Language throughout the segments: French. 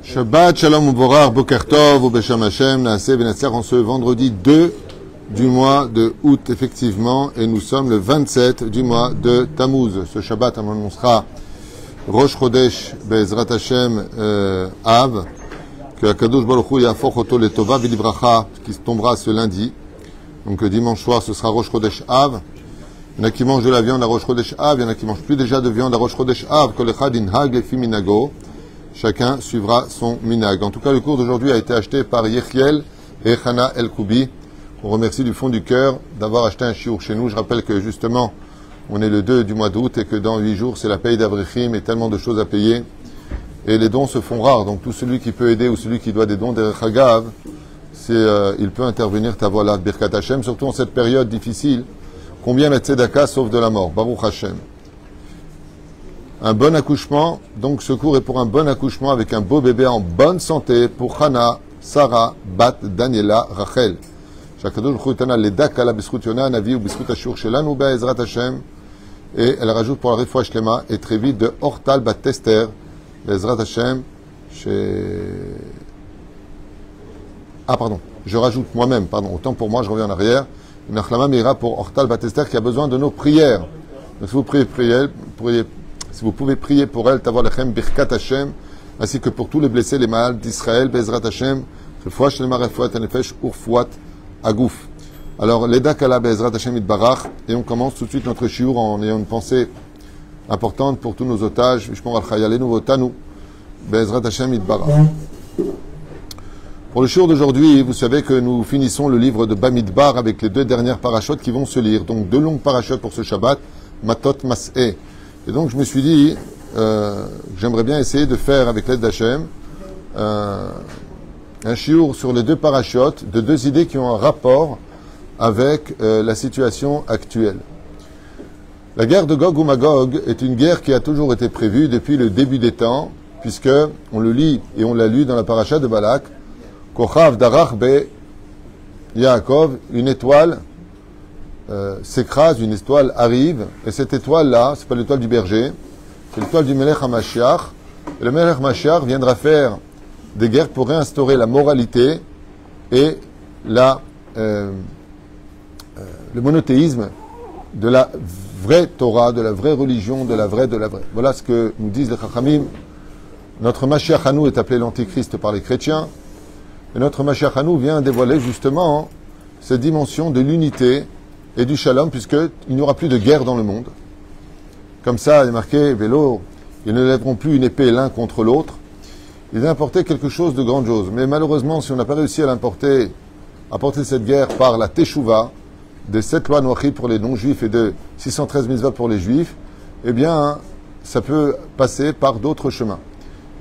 Shabbat Shalom Uborar Boker Tov Ubesham Hashem Naaseh Venatzach en ce vendredi 2 du mois de août effectivement et nous sommes le 27 du mois de Tammuz. Ce Shabbat on annoncera Rosh Chodesh Be'ezrat Hashem Av que Akadosh Baruch Hu Yafoch Oto Letova V'Libracha qui tombera ce lundi. Donc le dimanche soir ce sera Rosh Chodesh Av. Il y en a qui mangent de la viande à Rosh Chodesh Av, il y en a qui mangent plus déjà de viande à Rosh Chodesh Av. Kol echad inhag lefi minago. Chacun suivra son minag. En tout cas, le cours d'aujourd'hui a été acheté par Yechiel et Hana El Koubi. On remercie du fond du cœur d'avoir acheté un chiour chez nous. Je rappelle que justement, on est le 2 du mois d'août et que dans 8 jours, c'est la paye d'Avrechim et tellement de choses à payer. Et les dons se font rares. Donc tout celui qui peut aider ou celui qui doit des dons derech hagav, il peut intervenir ta voix là, Birkat Hashem, surtout en cette période difficile. Combien la tzedaka sauve de la mort? Baruch Hashem. Un bon accouchement, donc ce cours est pour un bon accouchement avec un beau bébé en bonne santé pour Hana, Sarah, Bat, Daniela, Rachel. Shakadosh Chutana Ledaka la Biskut Yona, Navi ou Biskut Ashur Shelanu Be'ezrat Hashem. Et elle rajoute pour la Refoua Shlema et très vite de Hortal Bat Tester, Be'ezrat Hashem, je rajoute moi-même, autant pour moi, je reviens en arrière. Une achlama meira pour Hortal Bat Tester qui a besoin de nos prières. Donc si vous pouvez prier pour elle, Tavor Lechem Birkat Hashem, ainsi que pour tous les blessés, les malades d'Israël, Be'ezrat Hashem, Refoua Shlema, Refoua Tanefesh, Urfuat, Agouf. Alors, Leda Kala Be'ezrat Hashem Itbarach, et on commence tout de suite notre shiur en ayant une pensée importante pour tous nos otages, Vishmor al-Chayalenu Votanu, Be'ezrat Hashem Itbarach. Pour le shiur d'aujourd'hui, vous savez que nous finissons le livre de Bamidbar avec les 2 dernières parachutes qui vont se lire. Donc, 2 longues parachutes pour ce Shabbat, Matot Mas'eh. Et donc, je me suis dit, j'aimerais bien essayer de faire, avec l'aide d'Hachem, un shiur sur les 2 parachutes de 2 idées qui ont un rapport avec la situation actuelle. La guerre de Gog ou Magog est une guerre qui a toujours été prévue depuis le début des temps, puisque on le lit et on l'a lu dans la paracha de Balak, Kochav Darach Be Yaakov, une étoile s'écrase, une étoile arrive, et cette étoile-là, c'est pas l'étoile du berger, c'est l'étoile du Melech HaMashiach. Et le Melech HaMashiach viendra faire des guerres pour réinstaurer la moralité et le monothéisme de la vraie Torah, de la vraie religion, de la vraie. Voilà ce que nous disent les Chachamim. Notre Mashiach Hanou est appelé l'Antéchrist par les chrétiens, et notre Mashiach Hanou vient dévoiler justement cette dimension de l'unité et du shalom, puisqu'il n'y aura plus de guerre dans le monde. Comme ça, il est marqué, vélo, ils ne lèveront plus une épée l'un contre l'autre. Ils ont apporté quelque chose de grandiose. Mais malheureusement, si on n'a pas réussi à apporter cette guerre par la Teshuvah, de 7 lois noachides pour les non-juifs et de 613 mitzvot pour les juifs, eh bien, ça peut passer par d'autres chemins.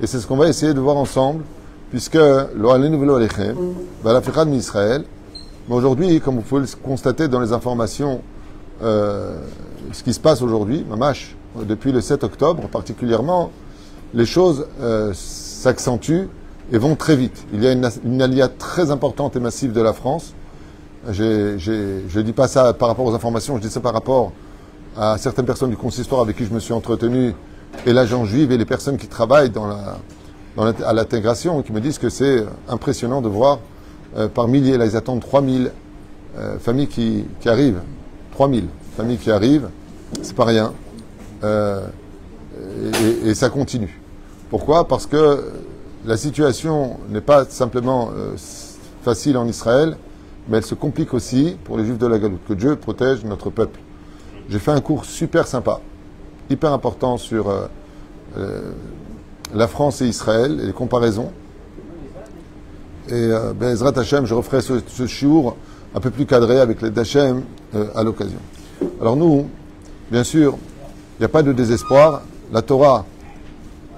Et c'est ce qu'on va essayer de voir ensemble, puisque lo alenu velo alechem, la ficha d'Israël. Mais aujourd'hui, comme vous pouvez le constater dans les informations, ce qui se passe aujourd'hui, mamash, depuis le 7 octobre particulièrement, les choses s'accentuent et vont très vite. Il y a une alia très importante et massive de la France. Je ne dis pas ça par rapport aux informations, je dis ça par rapport à certaines personnes du consistoire avec qui je me suis entretenu, et l'agent juive et les personnes qui travaillent à l'intégration, qui me disent que c'est impressionnant de voir par milliers. Là, ils attendent 3000 familles qui arrivent. 3000 familles qui arrivent, c'est pas rien. Et ça continue. Pourquoi? Parce que la situation n'est pas simplement facile en Israël, mais elle se complique aussi pour les Juifs de la Galoute. Que Dieu protège notre peuple. J'ai fait un cours super sympa, hyper important sur la France et Israël et les comparaisons. Et Be'ezrat Hashem, je referai ce shiur un peu plus cadré avec l'aide d'Hachem à l'occasion. Alors nous, bien sûr, il n'y a pas de désespoir. La Torah,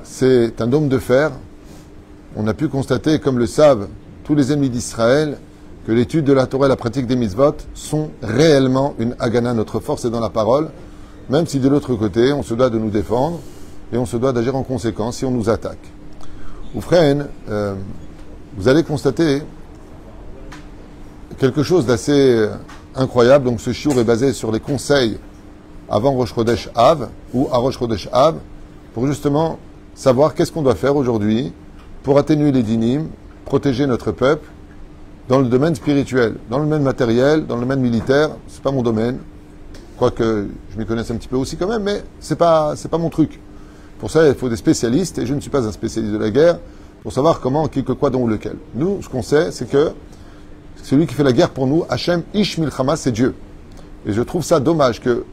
c'est un dôme de fer. On a pu constater, comme le savent tous les ennemis d'Israël, que l'étude de la Torah et la pratique des mitzvot sont réellement une Hagana. Notre force est dans la parole, même si de l'autre côté, on se doit de nous défendre et on se doit d'agir en conséquence si on nous attaque. Oufren, vous allez constater quelque chose d'assez incroyable. Donc ce shiur est basé sur les conseils avant Rosh Chodesh Av ou à Rosh Chodesh Av pour justement savoir qu'est-ce qu'on doit faire aujourd'hui pour atténuer les dynimes, protéger notre peuple dans le domaine spirituel, dans le domaine matériel, dans le domaine militaire. C'est pas mon domaine, quoique je m'y connaisse un petit peu aussi quand même, mais c'est pas mon truc. Pour ça, il faut des spécialistes, et je ne suis pas un spécialiste de la guerre, pour savoir comment, qui, que, quoi, dont ou lequel. Nous, ce qu'on sait, c'est que celui qui fait la guerre pour nous, Hachem Ish Milchama, c'est Dieu. Et je trouve ça dommage que,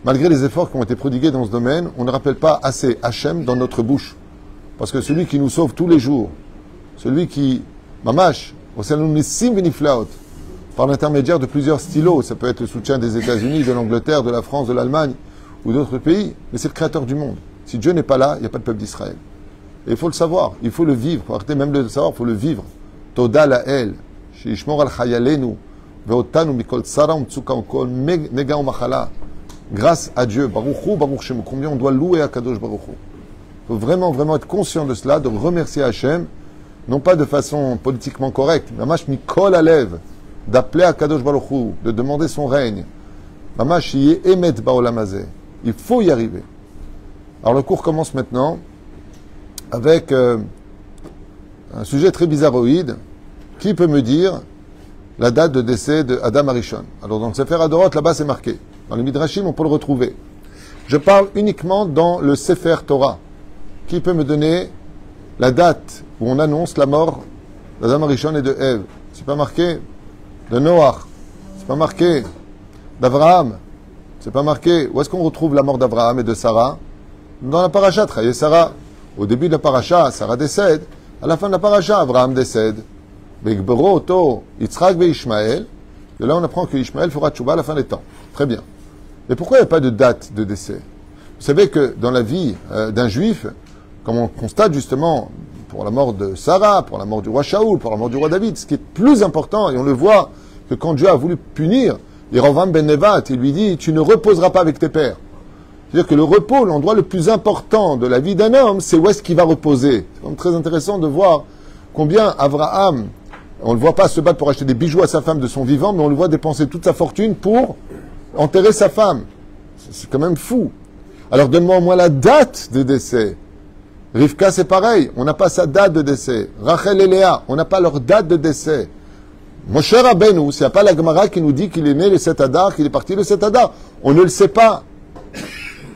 malgré les efforts qui ont été prodigués dans ce domaine, on ne rappelle pas assez Hachem dans notre bouche. Parce que celui qui nous sauve tous les jours, celui qui, Mamash, par l'intermédiaire de plusieurs stylos, ça peut être le soutien des États-Unis, de l'Angleterre, de la France, de l'Allemagne ou d'autres pays, mais c'est le créateur du monde. Si Dieu n'est pas là, il n'y a pas de peuple d'Israël. Et il faut le savoir, il faut le vivre. Arrêtez même de le savoir, il faut le vivre. Toda lael, sheishmor al chayalenu, ve'otanu mikol tsara umtsuka ukol nega umachala. Grâce à Dieu, Baruch Hu, Baruch Shemu, combien on doit louer à Kadosh Baruch Hu. Il faut vraiment, vraiment être conscient de cela, de remercier Hachem, non pas de façon politiquement correcte, Mamash mikol alev, d'appeler à Kadosh Baruch Hu, de demander son règne. Mamash yi emet ba'olam hazeh. Il faut y arriver. Alors le cours commence maintenant avec un sujet très bizarroïde. Qui peut me dire la date de décès de Adam Arishon? Alors dans le Sefer Adorot, là-bas c'est marqué. Dans les Midrashim, on peut le retrouver. Je parle uniquement dans le Sefer Torah. Qui peut me donner la date où on annonce la mort d'Adam Arishon et de Ève? C'est pas marqué de Noach. C'est pas marqué d'Abraham. C'est pas marqué. Où est-ce qu'on retrouve la mort d'Abraham et de Sarah? Dans la paracha, Trahi et Sarah. Au début de la paracha, Sarah décède. À la fin de la paracha, Abraham décède. Begbero, Oto, Yitzhak et Ishmaël. Et là, on apprend que Ishmaël fera tchouba à la fin des temps. Très bien. Mais pourquoi il n'y a pas de date de décès? Vous savez que dans la vie d'un juif, comme on constate justement pour la mort de Sarah, pour la mort du roi Shaoul, pour la mort du roi David, ce qui est plus important, et on le voit que quand Dieu a voulu punir Yerovam ben Nevat, il lui dit « Tu ne reposeras pas avec tes pères ». C'est-à-dire que le repos, l'endroit le plus important de la vie d'un homme, c'est où est-ce qu'il va reposer. C'est donc très intéressant de voir combien Abraham, on ne le voit pas se battre pour acheter des bijoux à sa femme de son vivant, mais on le voit dépenser toute sa fortune pour enterrer sa femme. C'est quand même fou. Alors donne-moi au moins la date de décès. Rivka, c'est pareil, on n'a pas sa date de décès. Rachel et Léa, on n'a pas leur date de décès. Moshe Rabbeinu, s'il n'y a pas la Gemara qui nous dit qu'il est né le 7 Adar, qu'il est parti le 7 Adar, on ne le sait pas.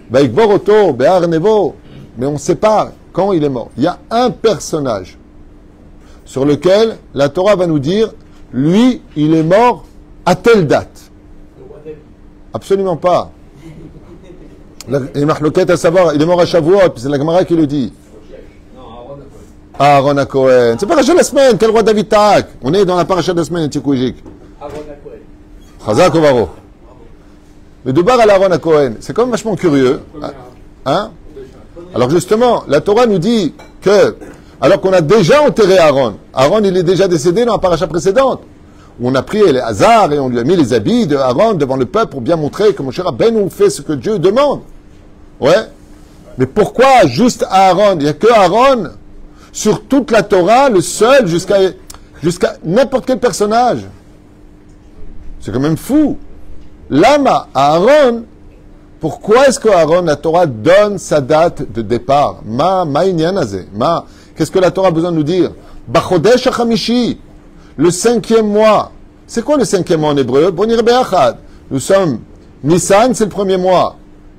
Baikbor Oto, Be'ar Nevo, mais on ne sait pas quand il est mort. Il y a un personnage sur lequel la Torah va nous dire, lui, il est mort à telle date. Absolument pas. Il marloquette à savoir, il est mort à Shavuot, puis c'est la Gemara qui le dit. Aaron HaKohen. C'est pas paracha de la semaine, quel roi David Taak? On est dans la paracha de la semaine, Tchikoujik. Aaron HaKohen. Chazak Ovaro. Mais de bar à Aaron HaKohen, c'est quand même vachement curieux. Hein? Alors justement, la Torah nous dit que, alors qu'on a déjà enterré Aaron, Aaron il est déjà décédé dans la paracha précédente, où on a pris les hasards et on lui a mis les habits de Aaron devant le peuple pour bien montrer que Moshe Rabbeinu fait ce que Dieu demande. Ouais. Mais pourquoi juste Aaron? Il n'y a que Aaron sur toute la Torah, le seul jusqu'à n'importe quel personnage. C'est quand même fou. Lama, Aaron, pourquoi est-ce que Aaron, la Torah donne sa date de départ? Qu'est-ce que la Torah a besoin de nous dire? Bachodesh HaChamishi, le 5e mois. C'est quoi le 5e mois en hébreu? Bonir Be'achad. Nous sommes, Nissan, c'est le 1er mois.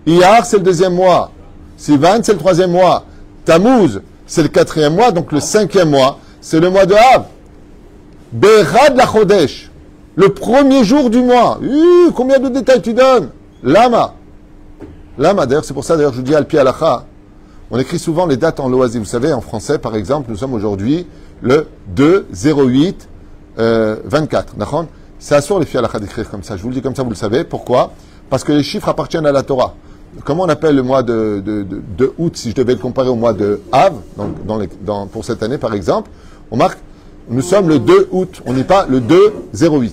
Iyar, c'est le 2e mois. Sivan, c'est le 3e mois. Tammuz, c'est le 4e mois, donc le 5e mois, c'est le mois de Av. Be'echad la Chodesh, le 1er jour du mois. Combien de détails tu donnes? Lama. Lama, d'ailleurs, c'est pour ça, d'ailleurs, je vous dis Al-Pi Alacha, on écrit souvent les dates en loisir. Vous savez, en français, par exemple, nous sommes aujourd'hui le 2-08-24. C'est assourd les filles Alacha d'écrire comme ça. Je vous le dis comme ça, vous le savez. Pourquoi? Parce que les chiffres appartiennent à la Torah. Comment on appelle le mois de août, si je devais le comparer au mois de Av, pour cette année par exemple, on marque, nous sommes le 2 août, on n'est pas le 2-08.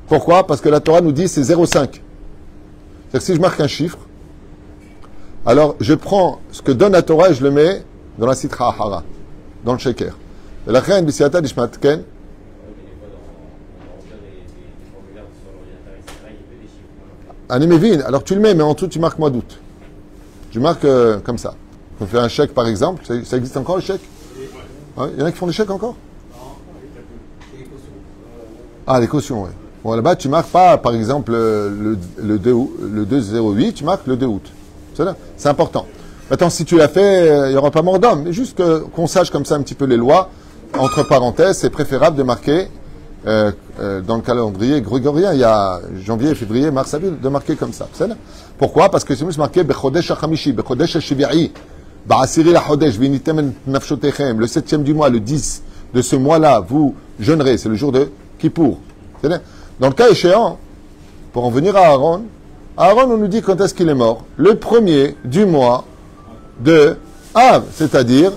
Pourquoi? Parce que la Torah nous dit c'est 0,5. C'est-à-dire que si je marque un chiffre, alors je prends ce que donne la Torah et je le mets dans la Sitra Ahara, dans le Sheker. Et la reine Bisiata d'Ishmatken. Anémévine, alors tu le mets, mais en tout tu marques mois d'août. Je marque comme ça. On fait un chèque, par exemple. Ça existe encore, le chèque? Ouais, il y en a qui font des chèques encore? Ah, les cautions, oui. Bon, là-bas, tu marques pas, par exemple, le 208, tu marques le 2 août. C'est important. Maintenant, si tu l'as fait, il n'y aura pas mort d'homme. Mais juste qu'on sache comme ça un petit peu les lois. Entre parenthèses, c'est préférable de marquer, dans le calendrier grégorien, il y a janvier, février, mars, avril, de marquer comme ça. Pourquoi? Parce que c'est plus marqué Bechodesh HaChamishi, Bechodesh HaShivi'i, Ba'asiri la-Chodesh, Vinitem Nafshotechem, le 7e du mois, le 10 de ce mois-là, vous jeûnerez. C'est le jour de Kippour. Dans le cas échéant, pour en venir à Aaron, on nous dit quand est-ce qu'il est mort. Le 1er du mois de Av, c'est-à-dire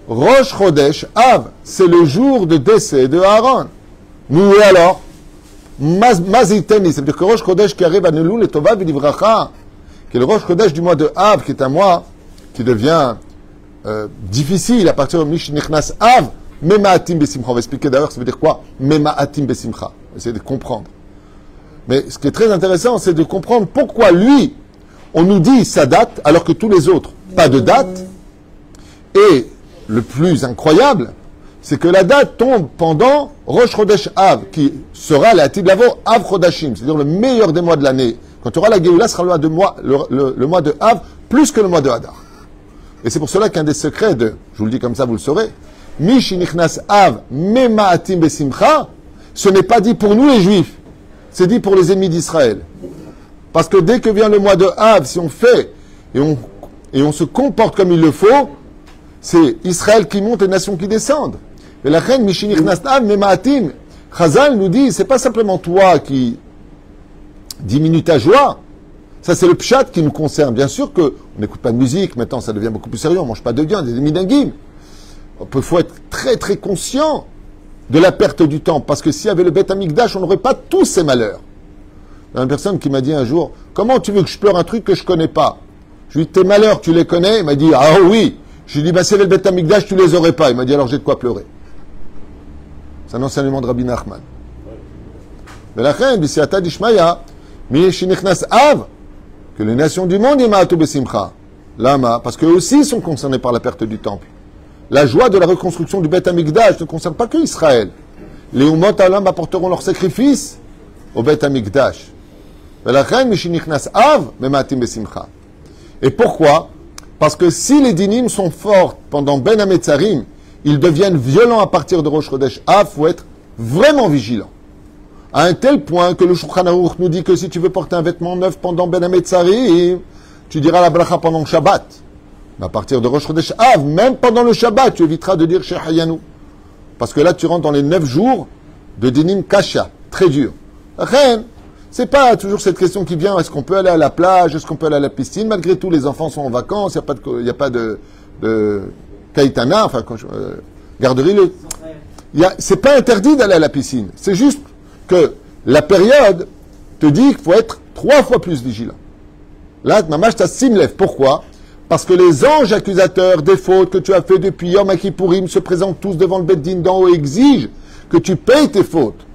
Rosh Chodesh Av, c'est le jour de décès de Aaron. Nous, et alors Maziteni, c'est-à-dire que Rosh Chodesh qui arrive à Nelul et Tova V'Livracha, qui est le Rosh Chodesh du mois de Av, qui est un mois qui devient difficile à partir de Mishnichnas Av, Mema'atim Besimcha. On va expliquer d'ailleurs ça veut dire quoi Mema'atim Besimcha. On va essayer de comprendre. Mais ce qui est très intéressant, c'est de comprendre pourquoi lui, on nous dit sa date, alors que tous les autres, pas de date. Et le plus incroyable, c'est que la date tombe pendant Rosh Chodesh Av, qui sera la Tiblavo Av Chodashim, c'est-à-dire le meilleur des mois de l'année. Quand tu auras la Géoula, ce sera le mois de Av, plus que le mois de Hadar. Et c'est pour cela qu'un des secrets de, je vous le dis comme ça, vous le saurez, Mishinichnas Av Mema'atim Besimcha, ce n'est pas dit pour nous les Juifs, c'est dit pour les ennemis d'Israël. Parce que dès que vient le mois de Av, si on fait et on se comporte comme il le faut, c'est Israël qui monte et les nations qui descendent. Et la reine Mishinichnas Av Mema'atim, Chazal nous dit, c'est pas simplement toi qui diminue ta joie. Ça, c'est le pshat qui nous concerne. Bien sûr qu'on n'écoute pas de musique, maintenant ça devient beaucoup plus sérieux, on ne mange pas de viande, des midinguim. Il faut être très très conscient de la perte du temps, parce que s'il y avait le Beth Amikdash, on n'aurait pas tous ces malheurs. Il y a une personne qui m'a dit un jour, comment tu veux que je pleure un truc que je ne connais pas? Je lui ai dit, tes malheurs, tu les connais? Il m'a dit, ah oui. Je lui ai dit, bah, s'il y avait le Beth Amikdash, tu les aurais pas. Il m'a dit, alors j'ai de quoi pleurer. C'est un enseignement de Rabbi Nachman. Mais la reine, Bisiata Dishmaya, Miyeshinichnas Av, que les nations du monde, Yema'atu Besimcha. Lama, parce qu'eux aussi sont concernés par la perte du temple. La joie de la reconstruction du Beth Amikdash ne concerne pas que Israël. Les Umot Alam apporteront leur sacrifice au Beth Amikdash. Mais la reine, Mishinichnas Av, Mematim Besimcha. Et pourquoi? Parce que si les dinim sont forts pendant Ben Hametzarim, ils deviennent violents à partir de Rosh Chodesh Av, il faut être vraiment vigilant. À un tel point que le Shulchan Aruch nous dit que si tu veux porter un vêtement neuf pendant Ben Hametzarim, tu diras la bracha pendant le Shabbat. Mais à partir de Rosh Chodesh Av, même pendant le Shabbat, tu éviteras de dire Shehayanu. Parce que là, tu rentres dans les 9 jours de dinim kasha, très dur. Rien, c'est pas toujours cette question qui vient, est-ce qu'on peut aller à la plage, est-ce qu'on peut aller à la piscine? Malgré tout, les enfants sont en vacances, il n'y a pas de kaitana, enfin, garderie. C'est pas interdit d'aller à la piscine. C'est juste que la période te dit qu'il faut être 3 fois plus vigilant. Là, mamash ta simlef. Pourquoi? Parce que les anges accusateurs des fautes que tu as fait depuis Yom Kippourim se présentent tous devant le Beth Din d'en haut et exigent que tu payes tes fautes.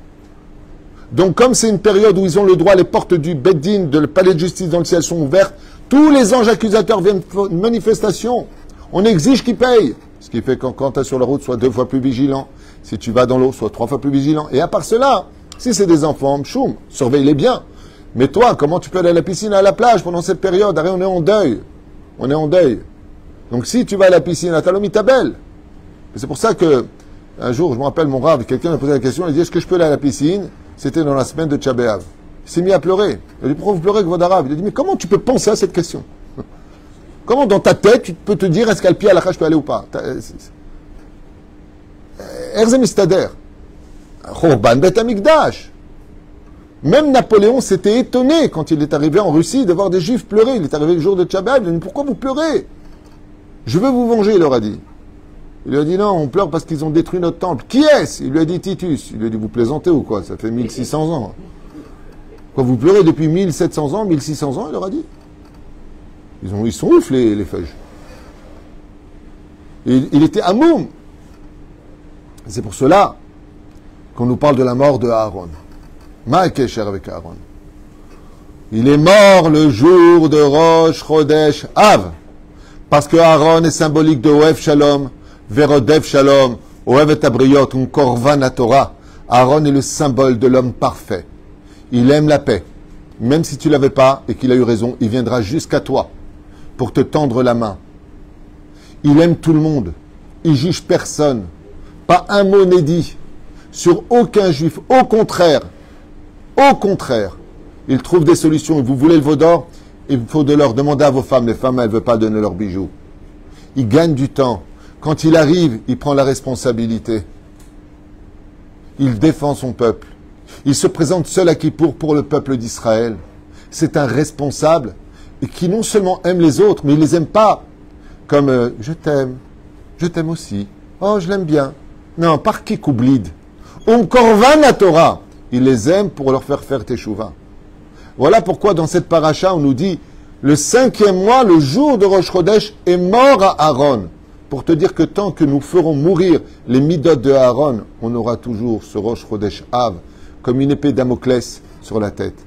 Donc, comme c'est une période où ils ont le droit, les portes du Beth Din, de le palais de justice dans le ciel sont ouvertes, tous les anges accusateurs viennent faire une manifestation. On exige qu'ils payent. Ce qui fait que quand tu es sur la route, sois 2 fois plus vigilant. Si tu vas dans l'eau, sois 3 fois plus vigilant. Et à part cela, si c'est des enfants, choum, surveille-les bien. Mais toi, comment tu peux aller à la piscine, à la plage pendant cette période? Arrête, on est en deuil. On est en deuil. Donc si tu vas à la piscine, à Talom Itabel. C'est pour ça que, un jour, je me rappelle, mon rave, quelqu'un m'a posé la question, il dit, est-ce que je peux aller à la piscine? C'était dans la semaine de Tcha B'Av. Il s'est mis à pleurer. Il a dit, pourquoi vous pleurez avec votre arabe? Il a dit, mais comment tu peux penser à cette question? Comment dans ta tête, tu peux te dire, est-ce qu'à le pied à la je peux aller ou pas? Erzem Istader. Chorban Bet Amikdash. Même Napoléon s'était étonné quand il est arrivé en Russie de voir des Juifs pleurer. Il est arrivé le jour de Tcha B'Av. Il a dit, pourquoi vous pleurez? Je veux vous venger, il leur a dit. Il lui a dit, non, on pleure parce qu'ils ont détruit notre temple. Qui est-ce? Il lui a dit Titus. Il lui a dit, vous plaisantez ou quoi? Ça fait 1600 ans. Quoi, vous pleurez depuis 1700 ans, 1600 ans, il leur a dit. Ils sont ouf, les feuilles. Il était amoum. C'est pour cela qu'on nous parle de la mort de Aaron. Ma'akesher avec Aaron. Il est mort le jour de Rosh Chodesh Av. Parce que Aaron est symbolique de Oev Shalom, Verodev Shalom, Oev et Abriot, un Korvan Torah. Aaron est le symbole de l'homme parfait. Il aime la paix. Même si tu ne l'avais pas et qu'il a eu raison, il viendra jusqu'à toi pour te tendre la main. Il aime tout le monde. Il juge personne. Pas un mot n'est dit sur aucun juif. Au contraire, il trouve des solutions. Vous voulez le veau d'or? Il faut de l'or. Demandez à vos femmes. Les femmes, elles ne veulent pas donner leurs bijoux. Il gagne du temps. Quand il arrive, il prend la responsabilité. Il défend son peuple. Il se présente seul à Kippour pour le peuple d'Israël. C'est un responsable et qui non seulement aime les autres, mais il ne les aime pas comme je t'aime aussi, oh je l'aime bien. Non, par kikoublid. Korvan la Torah. Il les aime pour leur faire teshuva. Voilà pourquoi dans cette paracha on nous dit le 5e mois, le jour de Rosh Chodesh, est mort à Aaron. Pour te dire que tant que nous ferons mourir les midot de Aaron, on aura toujours ce Rosh Chodesh Av comme une épée Damoclès sur la tête.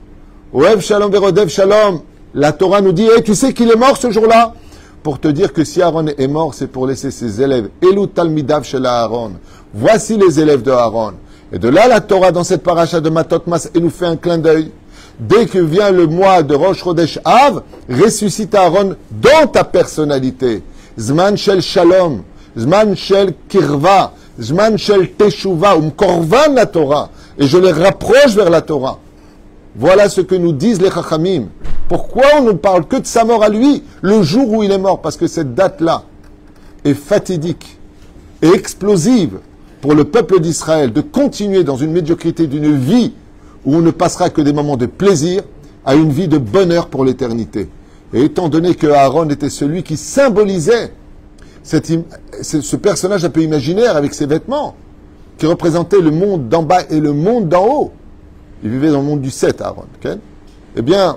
Oev Shalom Verodev Shalom. La Torah nous dit, hey, tu sais qu'il est mort ce jour-là? Pour te dire que si Aaron est mort, c'est pour laisser ses élèves. Elu Talmidav Shel Aaron. Voici les élèves de Aaron. Et de là, la Torah, dans cette paracha de Matot Mas, elle nous fait un clin d'œil. Dès que vient le mois de Rosh Chodesh Av, ressuscite Aaron dans ta personnalité. Zman Shel Shalom, Zman Shel Kirva, Zman Shel Teshuva, Korvan la Torah. Et je les rapproche vers la Torah. Voilà ce que nous disent les Chachamim. Pourquoi on ne parle que de sa mort à lui, le jour où il est mort? Parce que cette date-là est fatidique et explosive pour le peuple d'Israël de continuer dans une médiocrité d'une vie où on ne passera que des moments de plaisir à une vie de bonheur pour l'éternité. Et étant donné que Aaron était celui qui symbolisait ce personnage un peu imaginaire avec ses vêtements, qui représentait le monde d'en bas et le monde d'en haut. Il vivait dans le monde du 7, Aaron. Okay? Eh bien,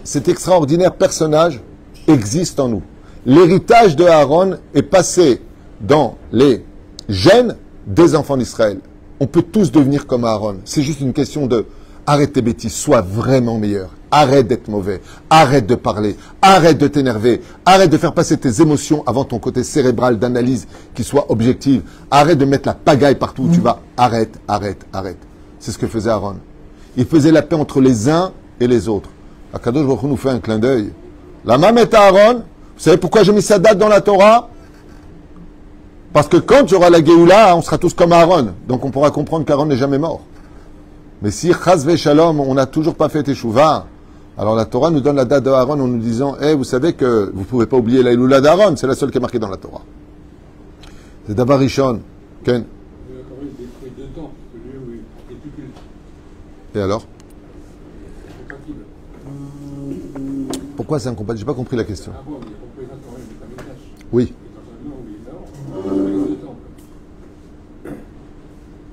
cet extraordinaire personnage existe en nous. L'héritage de Aaron est passé dans les gènes des enfants d'Israël. On peut tous devenir comme Aaron. C'est juste une question de arrête tes bêtises, sois vraiment meilleur. Arrête d'être mauvais. Arrête de parler. Arrête de t'énerver. Arrête de faire passer tes émotions avant ton côté cérébral d'analyse qui soit objective. Arrête de mettre la pagaille partout où tu vas. Arrête. C'est ce que faisait Aaron. Il faisait la paix entre les uns et les autres. Akadosh Baruch Hu nous fait un clin d'œil. La Mamet Aaron, vous savez pourquoi j'ai mis sa date dans la Torah? Parce que quand il y aura la Géoula, on sera tous comme Aaron. Donc on pourra comprendre qu'Aaron n'est jamais mort. Mais si Chaz ve Shalom, on n'a toujours pas fait Teshuvah, alors la Torah nous donne la date de Aaron en nous disant, vous savez que vous ne pouvez pas oublier la Iloula d'Aaron, c'est la seule qui est marquée dans la Torah. C'est d'abord Rishon. Ken. Et alors? Pourquoi c'est incompatible? J'ai pas compris la question. Oui.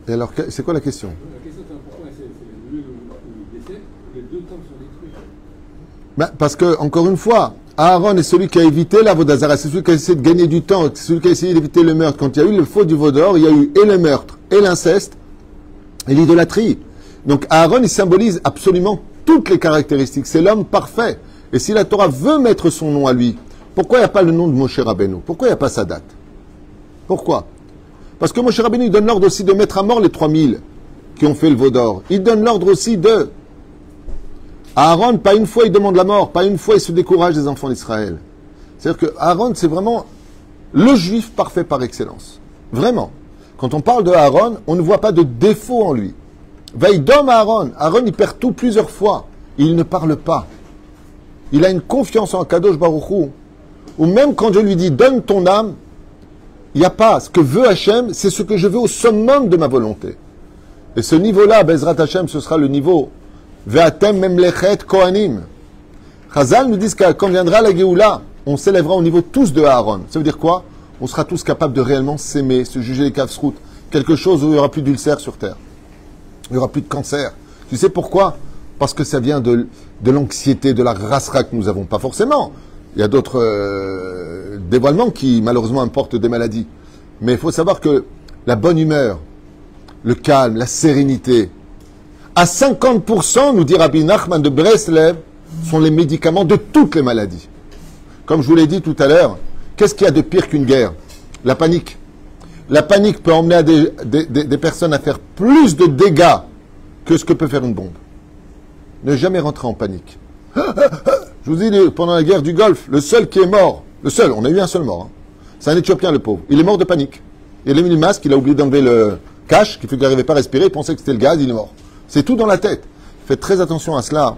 Et alors, c'est quoi la question? La question, c'est pourquoi c'est le lieu où il décède, les deux temples sont détruits. Parce que, encore une fois, Aaron est celui qui a évité la Vodazara, c'est celui qui a essayé de gagner du temps, c'est celui qui a essayé d'éviter le meurtre. Quand il y a eu le faux du veau d'or, il y a eu et le meurtre, et l'inceste, et l'idolâtrie. Donc Aaron, il symbolise absolument toutes les caractéristiques. C'est l'homme parfait. Et si la Torah veut mettre son nom à lui, pourquoi il n'y a pas le nom de Moshe Rabbeinu? Pourquoi il n'y a pas sa date? Pourquoi? Parce que Moshe Rabbeinu, il donne l'ordre aussi de mettre à mort les 3000 qui ont fait le veau d'or. Il donne l'ordre aussi de... Aaron, pas une fois il demande la mort, pas une fois il se décourage des enfants d'Israël. C'est-à-dire que Aaron, c'est vraiment le juif parfait par excellence. Vraiment. Quand on parle de Aaron, on ne voit pas de défaut en lui. Vaïdom Aaron. Aaron, il perd tout plusieurs fois. Il ne parle pas. Il a une confiance en Kadosh Baruch Hu. Ou même quand je lui dis, donne ton âme, il n'y a pas. Ce que veut Hachem, c'est ce que je veux au summum de ma volonté. Et ce niveau-là, Bezrat Hachem, ce sera le niveau Ve'atem memlechet kohanim. Chazal nous dit que quand viendra la Géoula, on s'élèvera au niveau tous de Aaron. Ça veut dire quoi? On sera tous capables de réellement s'aimer, se juger les caves-routes. Quelque chose où il n'y aura plus d'ulcère sur terre. Il n'y aura plus de cancer. Tu sais pourquoi? Parce que ça vient de l'anxiété, de la rasra que nous n'avons pas forcément. Il y a d'autres dévoilements qui, malheureusement, importent des maladies. Mais il faut savoir que la bonne humeur, le calme, la sérénité, à 50%, nous dit Rabbi Nachman de Breslev, sont les médicaments de toutes les maladies. comme je vous l'ai dit tout à l'heure, qu'est-ce qu'il y a de pire qu'une guerre? La panique. La panique peut emmener à des personnes à faire plus de dégâts que ce que peut faire une bombe. Ne jamais rentrer en panique. Je vous dis, pendant la guerre du Golfe, le seul qui est mort, le seul, on a eu un seul mort, hein, c'est un Éthiopien, le pauvre. Il est mort de panique. Il a mis le masque, il a oublié d'enlever le cache, qui fait qu'il n'arrivait pas à respirer, il pensait que c'était le gaz, il est mort. C'est tout dans la tête. Faites très attention à cela.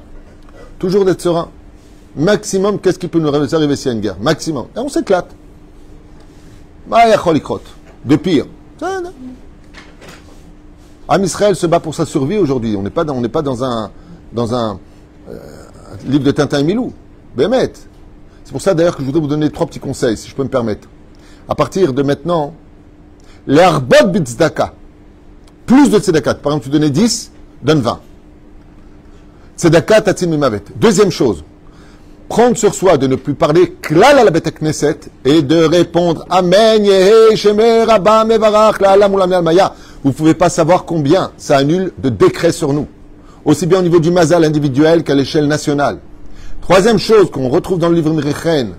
Toujours d'être serein. Maximum, qu'est-ce qui peut nous arriver s'il y a une guerre? Maximum. Et on s'éclate. De pire. Am Israël se bat pour sa survie aujourd'hui. On n'est pas dans un livre de Tintin et Milou. Bémet. C'est pour ça d'ailleurs que je voudrais vous donner 3 petits conseils, si je peux me permettre. À partir de maintenant, l'arbot bitzdaka. Plus de tzedaka. Par exemple, tu donnais 10, donne 20. Tzedaka tatzim mimavet. Deuxième chose. Prendre sur soi de ne plus parler klal à la Beit Knesset et de répondre Amen, Yehe, Shemer, Rabba, Mevarach, la Alam, Ulam, Maya. Vous ne pouvez pas savoir combien ça annule de décrets sur nous. Aussi bien au niveau du mazal individuel qu'à l'échelle nationale. Troisième chose qu'on retrouve dans le livre Mirechen.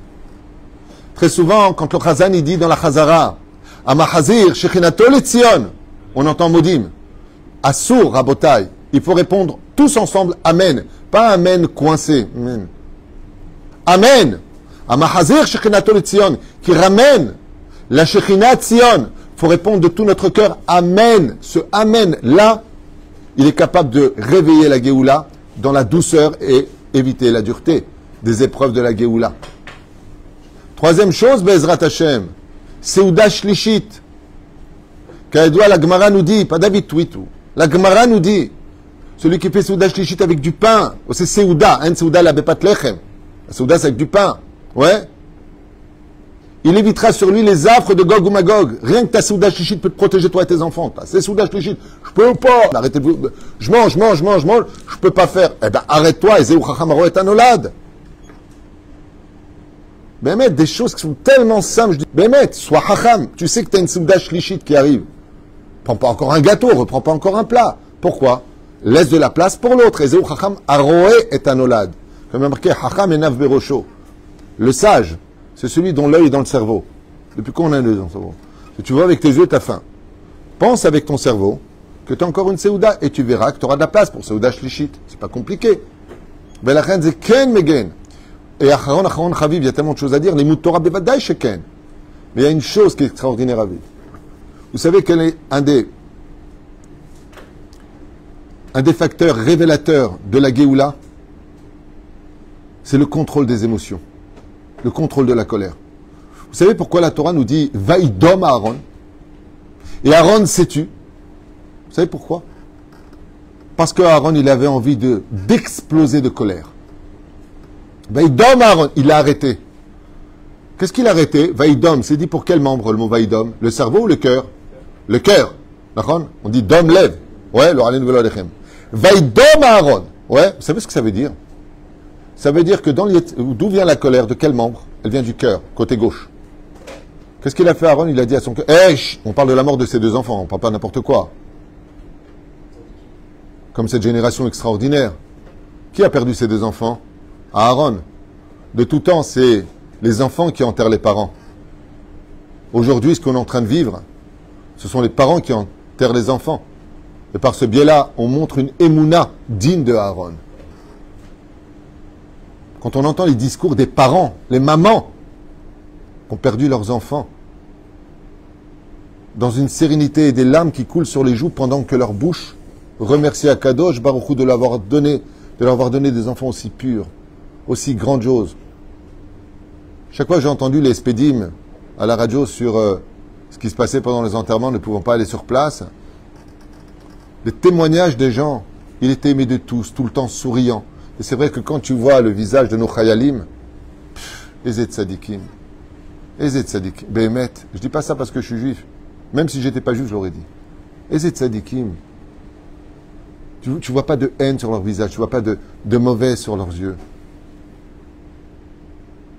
Très souvent, quand le Chazan il dit dans la Chazara, Amahazir, Shechinato Letzion, on entend Modim. Assur, Rabotai. Il faut répondre tous ensemble Amen. Pas Amen coincé. Amen. Amen. Amahazir Shechinato Letzion, qui ramène la Shechina Tzion. Il faut répondre de tout notre cœur Amen. Ce Amen là, il est capable de réveiller la Géoula dans la douceur et éviter la dureté des épreuves de la Géoula. Troisième chose, Bezrat Hashem, Seuda Shlishit. Kaedoua, la Gemara nous dit, pas David Twitou, la Gemara nous dit, celui qui fait Seuda Shlishit avec du pain, c'est Seuda, hein, Seuda la Bepat Lechem. La Seuda c'est avec du pain, ouais. Il évitera sur lui les affres de Gog ou Magog. Rien que ta Seuda Shlishit peut te protéger toi et tes enfants. C'est Seuda Shlishit. Je peux pas. Arrêtez de vous. Je mange. Je peux pas faire. Eh ben, arrête-toi. Et Zéou Chacham Aro et Anolad. Bémet, des choses qui sont tellement simples. Je dis, Bémet, sois Chacham. Tu sais que tu as une Seuda Shlishit qui arrive. Prends pas encore un gâteau. Reprends pas encore un plat. Pourquoi? Laisse de la place pour l'autre. Et Zéou Chacham Aro et Anolad. Comme il a marqué, Chacham et Nav Berosho. Le sage. C'est celui dont l'œil est dans le cerveau. Depuis quand on a un œil dans le cerveau? Si tu vois avec tes yeux, tu as faim. Pense avec ton cerveau que tu as encore une Seuda et tu verras que tu auras de la place pour Seuda Shlishit. C'est pas compliqué. Et Acharon Chaviv, il y a tellement de choses à dire. Les Torah Bevadai Sheken. Mais il y a une chose qui est extraordinaire à vivre. Vous savez quel est un des facteurs révélateurs de la Géoula? C'est le contrôle des émotions. Le contrôle de la colère. Vous savez pourquoi la Torah nous dit Vaïdom à Aaron? Et Aaron s'est tu. Vous savez pourquoi? Parce que Aaron, il avait envie d'exploser de colère. Vaïdom à Aaron, il l'a arrêté. Qu'est-ce qu'il a arrêté? Vaïdom, c'est dit pour quel membre le mot Vaïdom? Le cerveau ou le cœur? Le cœur. On dit Dom lève. Ouais, le Ralen Velo Alechem. Vaïdom à Aaron. Ouais, vous savez ce que ça veut dire? Ça veut dire que d'où vient la colère? De quel membre? Elle vient du cœur, côté gauche. Qu'est-ce qu'il a fait Aaron? Il a dit à son cœur, on parle de la mort de ses 2 enfants, on parle pas n'importe quoi. Comme cette génération extraordinaire. Qui a perdu ses 2 enfants? Aaron. De tout temps, c'est les enfants qui enterrent les parents. Aujourd'hui, ce qu'on est en train de vivre, ce sont les parents qui enterrent les enfants. Et par ce biais-là, on montre une émouna digne de Aaron. Quand on entend les discours des parents, les mamans qui ont perdu leurs enfants, dans une sérénité et des larmes qui coulent sur les joues pendant que leur bouche remercie Akadosh Baruch Hu de leur avoir donné des enfants aussi purs, aussi grandioses. Chaque fois que j'ai entendu les spédimes à la radio sur ce qui se passait pendant les enterrements, ne pouvant pas aller sur place, les témoignages des gens, il était aimé de tous, tout le temps souriant. Et c'est vrai que quand tu vois le visage de nos chayalim, Ezet Tzadikim, Behemet, je dis pas ça parce que je suis juif. Même si j'étais pas juif, je l'aurais dit. Ezet Tzadikim. Tu vois pas de haine sur leur visage, tu vois pas de mauvais sur leurs yeux.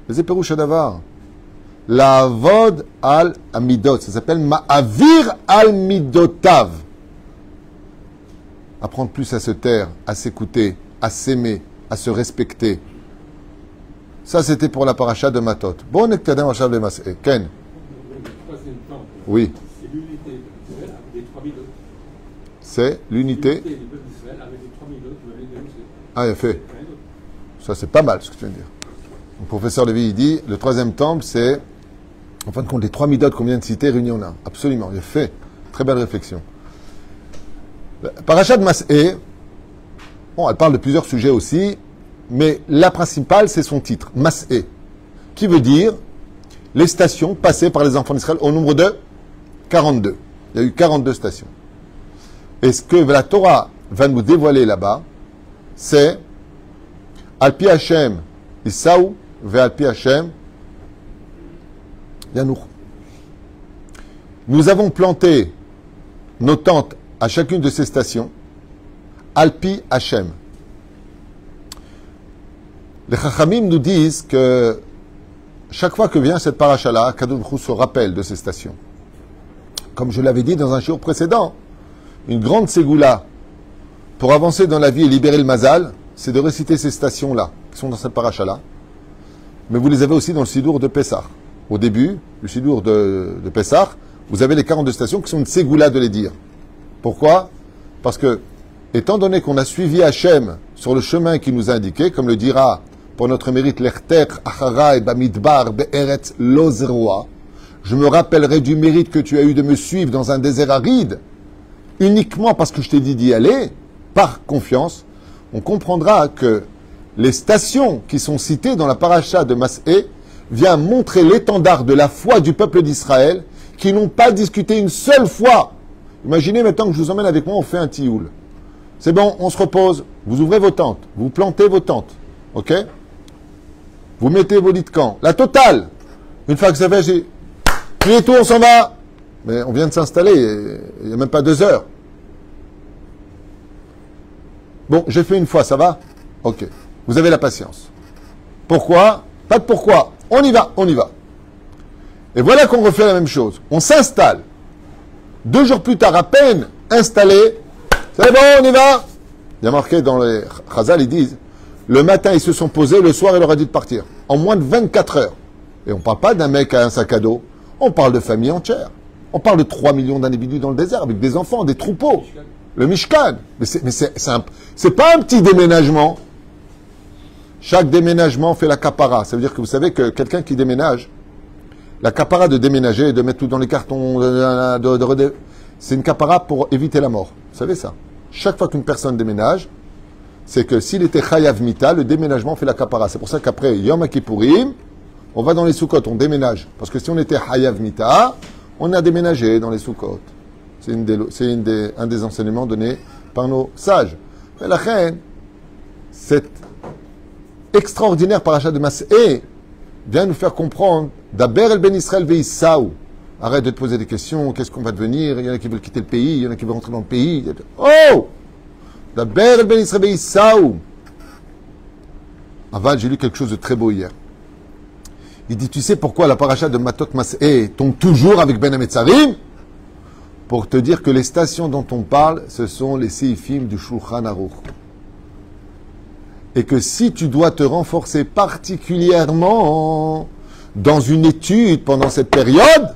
Les Perouch Adavar. La Vod al Amidot, ça s'appelle Ma'avir al Midotav. Apprendre plus à se taire, à s'écouter, à s'aimer, à se respecter. Ça, c'était pour la paracha de Matot. Bon, Nektadem Hashav le Mas'e. Ken. Le troisième temple, Oui. c'est l'unité d'Israël avec les 3000 autres. C'est l'unité. L'unité du peuple d'Israël avec les 3000 autres qui venaient de Moshe. Ah, il a fait. Rien d'autre. Ça, c'est pas mal ce que tu viens de dire. Le professeur Lévy, il dit, le troisième temple, c'est, en fin de compte, les 3 midotes qu'on vient de citer réunis en un. Absolument, il a fait. Très belle réflexion. Paracha de Mas'e, bon, elle parle de plusieurs sujets aussi, mais la principale, c'est son titre, Mas'e, qui veut dire les stations passées par les enfants d'Israël au nombre de 42. Il y a eu 42 stations. Et ce que la Torah va nous dévoiler là-bas, c'est Alpi Hashem Isaou ve Alpi Hashem Yanour. Nous avons planté nos tentes à chacune de ces stations, Alpi Hashem. Les Chachamim nous disent que chaque fois que vient cette paracha-là, Kadosh Baruch Hu se rappelle de ces stations. Comme je l'avais dit dans un shiur précédent, une grande ségoula pour avancer dans la vie et libérer le mazal, c'est de réciter ces stations-là, qui sont dans cette paracha-là. Mais vous les avez aussi dans le sidour de Pessah. Au début, le sidour de Pessah, vous avez les 42 stations qui sont une ségoula de les dire. Pourquoi? Parce que, étant donné qu'on a suivi Hachem sur le chemin qu'il nous a indiqué, comme le dira pour notre mérite l'Erter Acharai Bamidbar Be'eretz Lo Zeroa, je me rappellerai du mérite que tu as eu de me suivre dans un désert aride, uniquement parce que je t'ai dit d'y aller, par confiance, on comprendra que les stations qui sont citées dans la paracha de Mas'e viennent montrer l'étendard de la foi du peuple d'Israël qui n'ont pas discuté une seule fois. Imaginez maintenant que je vous emmène avec moi, on fait un tioul. C'est bon, on se repose, vous ouvrez vos tentes, vous plantez vos tentes, ok? Vous mettez vos lits de camp, la totale. Une fois que ça fait, j'ai plié tout, on s'en va. Mais on vient de s'installer, il n'y a même pas 2 heures. Bon, j'ai fait une fois, ça va? Ok. Vous avez la patience. Pourquoi? Pas de pourquoi. On y va, on y va. Et voilà qu'on refait la même chose. On s'installe. 2 jours plus tard, à peine installé, c'est bon, on y va. Il y a marqué dans les Chazal, ils disent, le matin, ils se sont posés, le soir, il leur a dit de partir. En moins de 24 heures. Et on ne parle pas d'un mec à un sac à dos. On parle de famille entière. On parle de 3 millions d'individus dans le désert, avec des enfants, des troupeaux. Le Mishkan. Mais c'est pas un petit déménagement. Chaque déménagement fait la capara. Ça veut dire que vous savez que quelqu'un qui déménage, la capara de déménager, de mettre tout dans les cartons, c'est une capara pour éviter la mort. Vous savez ça? Chaque fois qu'une personne déménage, c'est que s'il était chayav mita, le déménagement fait la capara. C'est pour ça qu'après Yom Kippourim, on va dans les soukot, on déménage. Parce que si on était chayav mita, on a déménagé dans les soukot. C'est un des enseignements donnés par nos sages. Mais la reine, cette extraordinaire paracha de Mas'e vient nous faire comprendre d'Aber el Ben Israël ve'Issaou. Arrête de te poser des questions, qu'est-ce qu'on va devenir? Il y en a qui veulent quitter le pays, il y en a qui veulent rentrer dans le pays. Oh! D'Aber el Ben Israël ve'Issaou. Aval, j'ai lu quelque chose de très beau hier. Il dit, tu sais pourquoi la paracha de Matot Mas'e tombe toujours avec Ben Hametzarim? Pour te dire que les stations dont on parle, ce sont les séifim du Shulchan Aruch. Et que si tu dois te renforcer particulièrement dans une étude pendant cette période,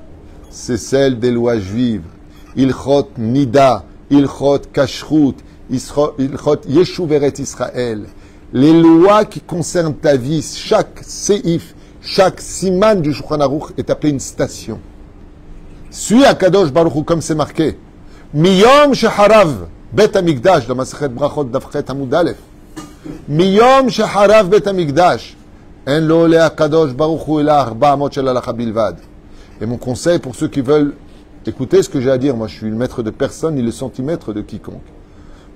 c'est celle des lois juives. Ilchot Nida, Ilchot Kashrut, Ilchot Yeshuveret Israël. Les lois qui concernent ta vie, chaque séif, chaque siman du Shulchan Aruch est appelé une station. Suis à Kadosh Baruch Hu comme c'est marqué. Miyom sheharav bet hamikdash dans Masechet Brachot Dafchet Amud Aleph. Miyom sheharav bet hamikdash en lo le Kadosh Baruch Hu ela arba amot shel halacha bilvad. Et mon conseil pour ceux qui veulent écouter ce que j'ai à dire, moi je suis le maître de personne ni le centimètre de quiconque.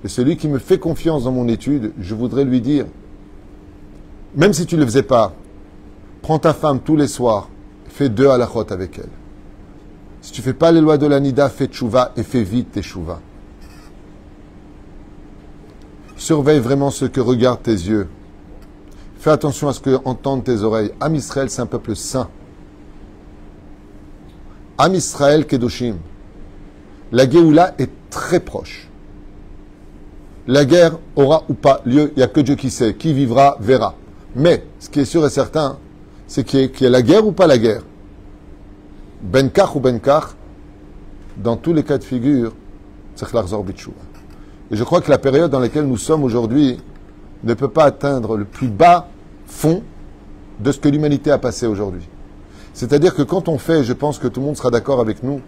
Et celui qui me fait confiance dans mon étude, je voudrais lui dire, même si tu ne le faisais pas, prends ta femme tous les soirs, fais 2 halachot avec elle. Si tu ne fais pas les lois de la Nida, fais tchouva et fais vite tes tchouva. Surveille vraiment ce que regardent tes yeux. Fais attention à ce que entendent tes oreilles. Am Israël, c'est un peuple saint. Am Israël Kedoshim. La Géoula est très proche. La guerre aura ou pas lieu, il n'y a que Dieu qui sait. Qui vivra, verra. Mais, ce qui est sûr et certain, c'est qu'il y ait la guerre ou pas la guerre. Benkar ou Benkar, dans tous les cas de figure, c'est l'Arzor Bitchouva. Et je crois que la période dans laquelle nous sommes aujourd'hui ne peut pas atteindre le plus bas fond de ce que l'humanité a passé aujourd'hui. C'est-à-dire que quand on fait, je pense que tout le monde sera d'accord avec nous,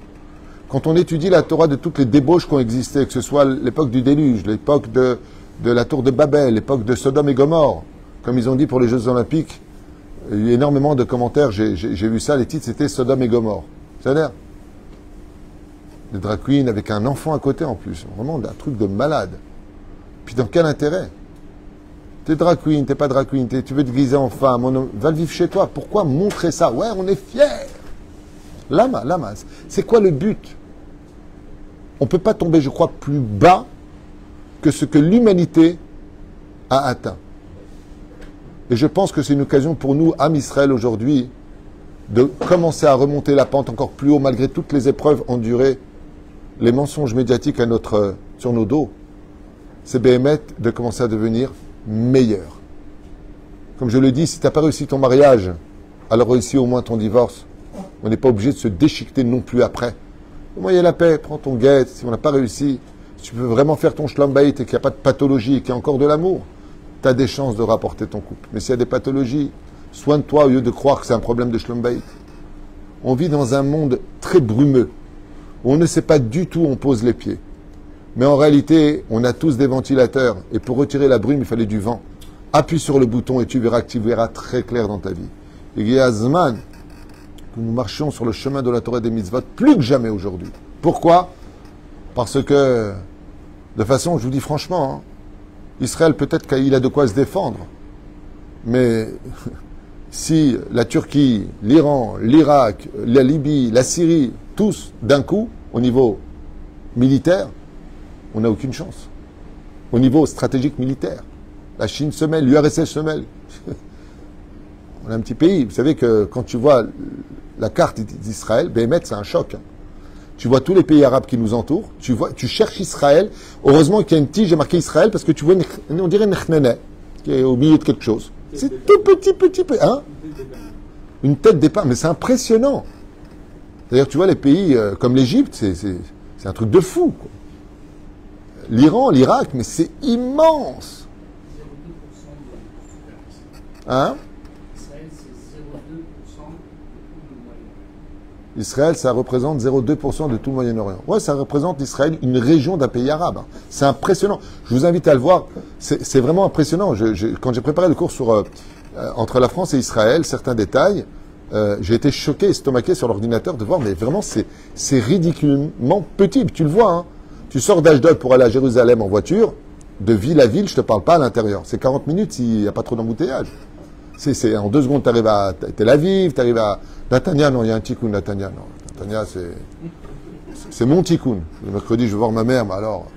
quand on étudie la Torah de toutes les débauches qui ont existé, que ce soit l'époque du déluge, l'époque de la tour de Babel, l'époque de Sodome et Gomorre, comme ils ont dit pour les Jeux Olympiques, il y a eu énormément de commentaires, j'ai vu ça, les titres c'était Sodome et Gomorre. C'est-à-dire des drag queens avec un enfant à côté en plus, vraiment un truc de malade. Puis dans quel intérêt? T'es drag queen, t'es pas drag queen, tu veux te déguiser en femme, va le vivre chez toi. Pourquoi montrer ça? Ouais, on est fiers. Lama, c'est quoi le but? On ne peut pas tomber, je crois, plus bas que ce que l'humanité a atteint. Et je pense que c'est une occasion pour nous, Am Israël, aujourd'hui, de commencer à remonter la pente encore plus haut, malgré toutes les épreuves endurées, les mensonges médiatiques sur nos dos. C'est Béhémet de commencer à devenir meilleur. Comme je le dis, si tu n'as pas réussi ton mariage, alors réussis au moins ton divorce. On n'est pas obligé de se déchiqueter non plus après. Au moins, il y a la paix, prends ton guette. Si on n'a pas réussi, si tu peux vraiment faire ton shlambaït et qu'il n'y a pas de pathologie et qu'il y a encore de l'amour, tu as des chances de rapporter ton couple. Mais s'il y a des pathologies, soigne-toi au lieu de croire que c'est un problème de shlambaït. On vit dans un monde très brumeux, où on ne sait pas du tout où on pose les pieds. Mais en réalité, on a tous des ventilateurs. Et pour retirer la brume, il fallait du vent. Appuie sur le bouton et tu verras très clair dans ta vie. Et il y a Zman que nous marchions sur le chemin de la Torah des mitzvot plus que jamais aujourd'hui. Pourquoi? Parce que, de façon, je vous dis franchement, hein, Israël peut-être qu'il a de quoi se défendre. Mais si la Turquie, l'Iran, l'Irak, la Libye, la Syrie, tous d'un coup, au niveau militaire, on n'a aucune chance. Au niveau stratégique militaire. La Chine se mêle, l'URSS se mêle. On a un petit pays. Vous savez que quand tu vois la carte d'Israël, Béhémet, c'est un choc. Hein. Tu vois tous les pays arabes qui nous entourent. Tu cherches Israël. Heureusement qu'il y a une tige, j'ai marqué Israël, parce que tu vois, on dirait Nechnene, qui est au milieu de quelque chose. C'est tout petit. Hein? Une tête d'épingle. Mais c'est impressionnant. D'ailleurs, tu vois, les pays comme l'Égypte, c'est un truc de fou. Quoi. L'Iran, l'Irak, mais c'est immense. Hein? Israël, ça représente 0,2% de tout le Moyen-Orient. Ouais, ça représente Israël, une région d'un pays arabe. C'est impressionnant. Je vous invite à le voir. C'est vraiment impressionnant. Quand j'ai préparé le cours sur entre la France et Israël, certains détails, j'ai été choqué, estomaqué sur l'ordinateur de voir, mais vraiment, c'est ridiculement petit. Tu le vois, hein. Tu sors d'Ashdod pour aller à Jérusalem en voiture, de ville à ville, je ne te parle pas à l'intérieur. C'est 40 minutes s'il n'y a pas trop d'embouteillage. En 2 secondes, tu arrives à Tel Aviv, tu arrives à Natania. Non, il y a un tikkun, Natania. Non, Natania, c'est mon tikkun. Le mercredi, je vais voir ma mère, mais alors...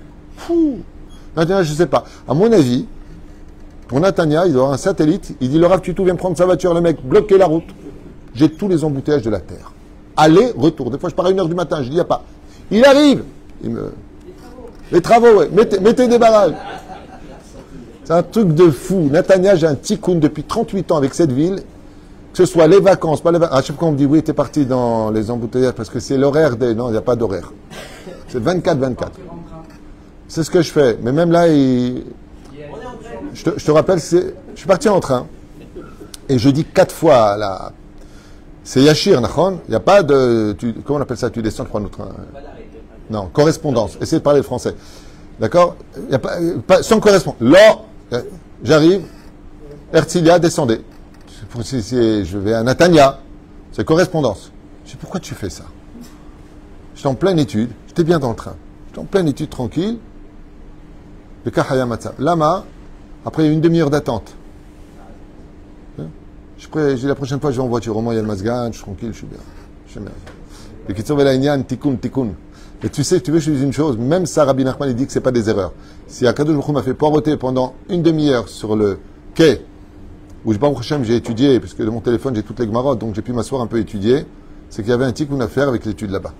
Natania, je ne sais pas. À mon avis, pour Natania, il doit avoir un satellite. Il dit, le Rav Tutu vient prendre sa voiture, le mec, bloquer la route. J'ai tous les embouteillages de la terre. Aller, retour. Des fois, je pars à 1h du matin, je dis, il n'y a pas. Il arrive. Les travaux, ouais. Mettez des barrages. C'est un truc de fou. Natania, j'ai un tikkun depuis 38 ans avec cette ville. Que ce soit les vacances, pas les vacances. À chaque fois, on me dit, oui, t'es parti dans les embouteillages parce que c'est l'horaire des... Non, il n'y a pas d'horaire. C'est 24-24. C'est ce que je fais. Mais même là, je te rappelle, je suis parti en train. Et je dis 4 fois, là. C'est Yachir, Nachon. Il n'y a pas de... comment on appelle ça? Tu descends, tu prends notre train. Non, correspondance. Essayez de parler le français. D'accord? Il y a pas, sans correspondance. Là, j'arrive. Herzliya, descendez. Je vais à Natania. C'est correspondance. Je dis, pourquoi tu fais ça? J'étais en pleine étude. J'étais bien dans le train. J'étais en pleine étude, tranquille. Le Kahaya Matzah. Lama, après, il y a une demi-heure d'attente. J'ai la prochaine fois, je vais en voiture. Au moins, il y a le Mazgan, je suis tranquille, je suis bien. Je suis bien. Le Kitzur Velaïnian, tikkun. Et tu sais, tu veux, je te dis une chose, même ça, Rabbi Nachman, il dit que c'est pas des erreurs. Si Akadosh Baruch Hu m'a fait poireauter pendant une demi-heure sur le quai, où Baruch Hashem, j'ai étudié, parce que de mon téléphone, j'ai toutes les Gemarotes, donc j'ai pu m'asseoir un peu étudier, c'est qu'il y avait un tikkun à faire avec l'étude là-bas.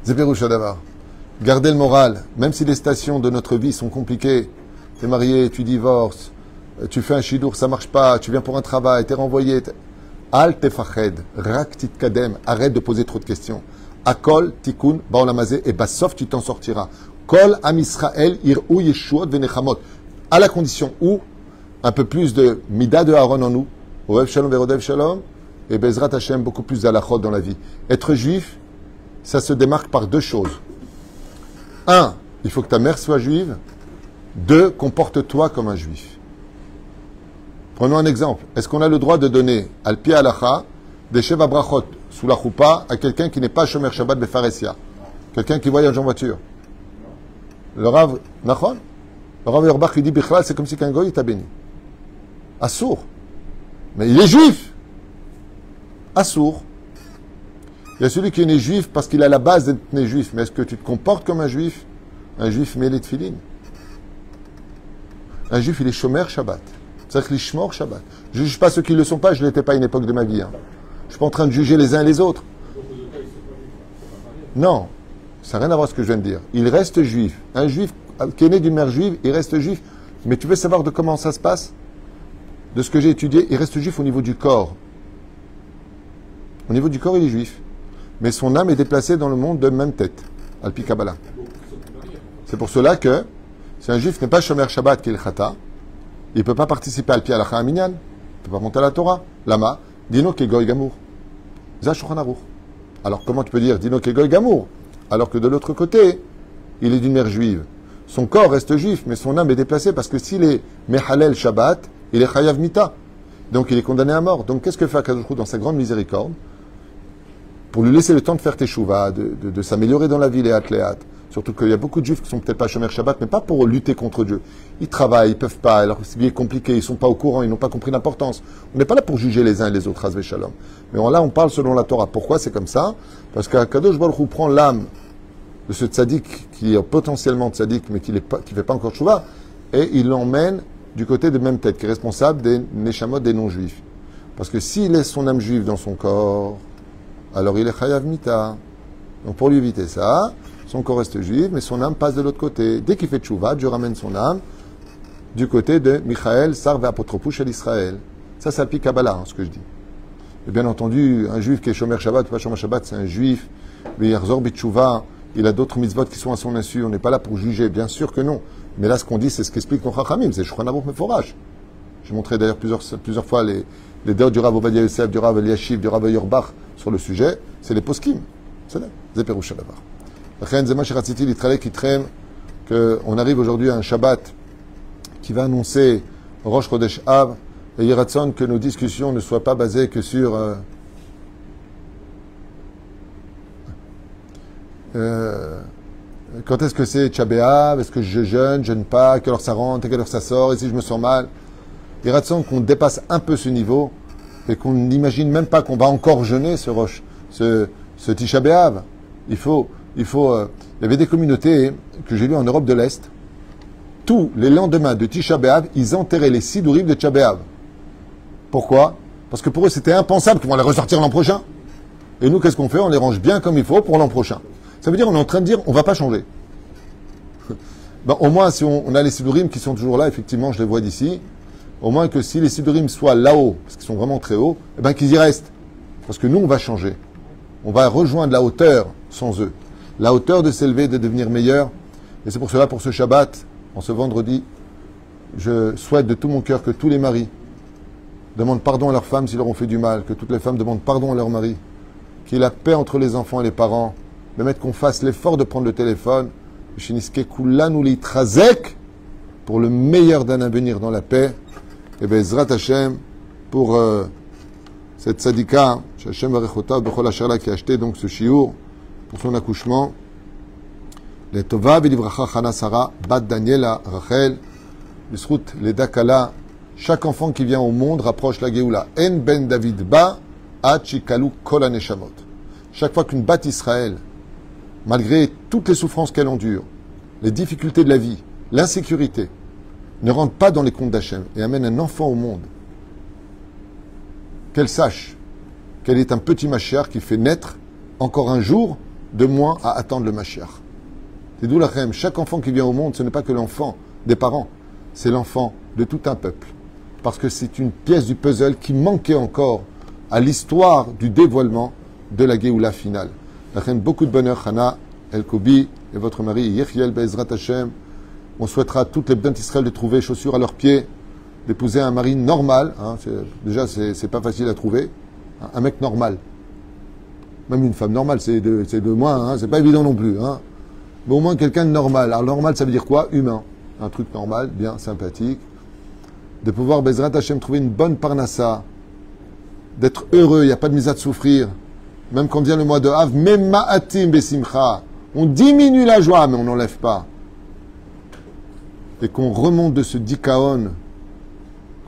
Zéperouch Adavar. Gardez le moral, même si les stations de notre vie sont compliquées, t'es marié, tu divorces, tu fais un shidur, ça marche pas, tu viens pour un travail, t'es renvoyé. Al tefached, rak titkadem, arrête de poser trop de questions. Akol tikun baolamazé, et sauf tu t'en sortiras. Kol am Israël irou yeshuot venechamot. À la condition où un peu plus de mida de Aaron en nous, oev shalom verodev shalom, et bezrat Hashem beaucoup plus d'alachot dans la vie. Être juif, ça se démarque par deux choses. Un, il faut que ta mère soit juive. Deux, comporte-toi comme un juif. Prenons un exemple. Est-ce qu'on a le droit de donner al pi halacha des sheva brachot sous la choupa à quelqu'un qui n'est pas shomer Shabbat befaresia, quelqu'un qui voyage en voiture? Le Rav, nachon, le Rav Yerbach il dit bichlal, c'est comme si qu'un goy t'a béni. Assour. Mais il est juif. Assour. Il y a celui qui est né juif parce qu'il a la base d'être né juif. Mais est-ce que tu te comportes comme un juif? Un juif mêlé de filines. Un juif, il est shomer Shabbat. C'est-à-dire qu'il est shmor Shabbat. Je ne juge pas ceux qui ne le sont pas, je ne l'étais pas à une époque de ma vie. Hein. Je ne suis pas en train de juger les uns et les autres. Non, ça n'a rien à voir avec ce que je viens de dire. Il reste juif. Un juif qui est né d'une mère juive, il reste juif. Mais tu veux savoir de comment ça se passe? De ce que j'ai étudié, il reste juif au niveau du corps. Au niveau du corps, il est juif. Mais son âme est déplacée dans le monde de même tête. Al-Pi Kabbalah. C'est pour cela que si un juif n'est pas shomer Shabbat qui est le chata, il ne peut pas participer à Al-Pi Halacha Minyan. Il ne peut pas monter à la Torah. Lama, dino ke goy gamour. Za Shulchan Aruch. Alors comment tu peux dire dino ke goy gamour alors que de l'autre côté, il est d'une mère juive. Son corps reste juif, mais son âme est déplacée parce que s'il est mehalel Shabbat, il est chayav mita. Donc il est condamné à mort. Donc qu'est-ce que fait Akadosh Baruch Hu dans sa grande miséricorde? Pour lui laisser le temps de faire teshuva, de s'améliorer dans la vie, les atléates. Surtout qu'il y a beaucoup de juifs qui sont peut-être pas shomer Shabbat, mais pas pour lutter contre Dieu. Ils travaillent, ils peuvent pas, alors c'est bien compliqué, ils sont pas au courant, ils n'ont pas compris l'importance. On n'est pas là pour juger les uns et les autres, Hazvé Shalom. Mais là, on parle selon la Torah. Pourquoi c'est comme ça? Parce qu'Akadosh Baruch Hu prend l'âme de ce tzaddik qui est potentiellement tzaddik, mais qui ne fait pas encore teshuva, et il l'emmène du côté de même tête, qui est responsable des neshamot des non-juifs. Parce que s'il laisse son âme juive dans son corps, alors il est chayav mita. Donc pour lui éviter ça, son corps reste juif, mais son âme passe de l'autre côté. Dès qu'il fait tchouva, Dieu ramène son âme du côté de Michael, Sarve Apotropouche à l'Israël. Ça, c'est le Kabbalah, ce que je dis. Et bien entendu, un juif qui est shomer Shabbat ou pas shomer Shabbat, c'est un juif. Mais Yarzor Bitchouva, il a d'autres mitzvot qui sont à son insu. On n'est pas là pour juger, bien sûr que non. Mais là, ce qu'on dit, c'est ce qu'explique nos Chachamim. C'est Shulchan Aruch Meforach. J'ai montré d'ailleurs plusieurs fois les dehors du Rav Ovadia Yosef, du Rav Eliashiv, du Rav Yerbach sur le sujet. C'est les poskim. C'est là. C'est Peroucha d'abord. Qu'on arrive aujourd'hui à un Shabbat qui va annoncer Rosh Chodesh Av et Yiratzon que nos discussions ne soient pas basées que sur quand est-ce que c'est Tcha B'Av, est-ce que je jeûne pas, à quelle heure ça rentre, à quelle heure ça sort, et si je me sens mal. Yiratzon qu'on dépasse un peu ce niveau et qu'on n'imagine même pas qu'on va encore jeûner ce Tisha B'Av. Il y avait des communautés que j'ai lues en Europe de l'Est. Tous les lendemains de Tisha B'Av, ils enterraient les sidourim de Tisha B'Av. Pourquoi? Parce que pour eux, c'était impensable qu'ils vont les ressortir l'an prochain. Et nous, qu'est-ce qu'on fait? On les range bien comme il faut pour l'an prochain. Ça veut dire qu'on est en train de dire, on ne va pas changer. Ben, au moins, si on a les sidourim qui sont toujours là, effectivement, je les vois d'ici, au moins que si les sidourim soient là-haut, parce qu'ils sont vraiment très hauts, eh ben, qu'ils y restent. Parce que nous, on va changer. On va rejoindre la hauteur sans eux. La hauteur de s'élever, de devenir meilleur. Et c'est pour cela, pour ce Shabbat, en ce vendredi, je souhaite de tout mon cœur que tous les maris demandent pardon à leurs femmes s'ils leur ont fait du mal, que toutes les femmes demandent pardon à leurs maris, qu'il y ait la paix entre les enfants et les parents, de mettre qu'on fasse l'effort de prendre le téléphone, pour le meilleur d'un avenir dans la paix, et Bezrat Hashem, pour cette sadika, Hashem Varechota, Bechol Asherla qui a acheté donc ce shiur, pour son accouchement, les Tova Vilivracha Chana Sarah, Bat Daniela Rachel, Bisrout les Dakala, chaque enfant qui vient au monde rapproche la Géoula. En Ben David Ba, Chikalu Kol Haneshamot. Chaque fois qu'une Bat Israël, malgré toutes les souffrances qu'elle endure, les difficultés de la vie, l'insécurité, ne rentre pas dans les comptes d'Hachem et amène un enfant au monde, qu'elle sache qu'elle est un petit Mashiach qui fait naître encore un jour de moins à attendre le Mashiach. C'est d'où la chaque enfant qui vient au monde, ce n'est pas que l'enfant des parents, c'est l'enfant de tout un peuple. parce que c'est une pièce du puzzle qui manquait encore à l'histoire du dévoilement de la Géoula finale. La reine, beaucoup de bonheur, Hana El-Kobi et votre mari Yechiel Be'ezrat Hashem. On souhaitera à toutes les bnot Israël de trouver chaussures à leurs pieds, d'épouser un mari normal. Hein, déjà, c'est pas facile à trouver. Un mec normal. Même une femme normale, c'est de moins. Hein, c'est pas évident non plus. Hein. Mais au moins quelqu'un de normal. Alors normal, ça veut dire quoi? Humain. Un truc normal, bien, sympathique. De pouvoir, Bezrat Hashem, trouver une bonne parnassa. D'être heureux, il n'y a pas de mise à souffrir. Même quand vient le mois de Av, même ma'atim besimcha. On diminue la joie, mais on n'enlève pas. Et qu'on remonte de ce dikaon,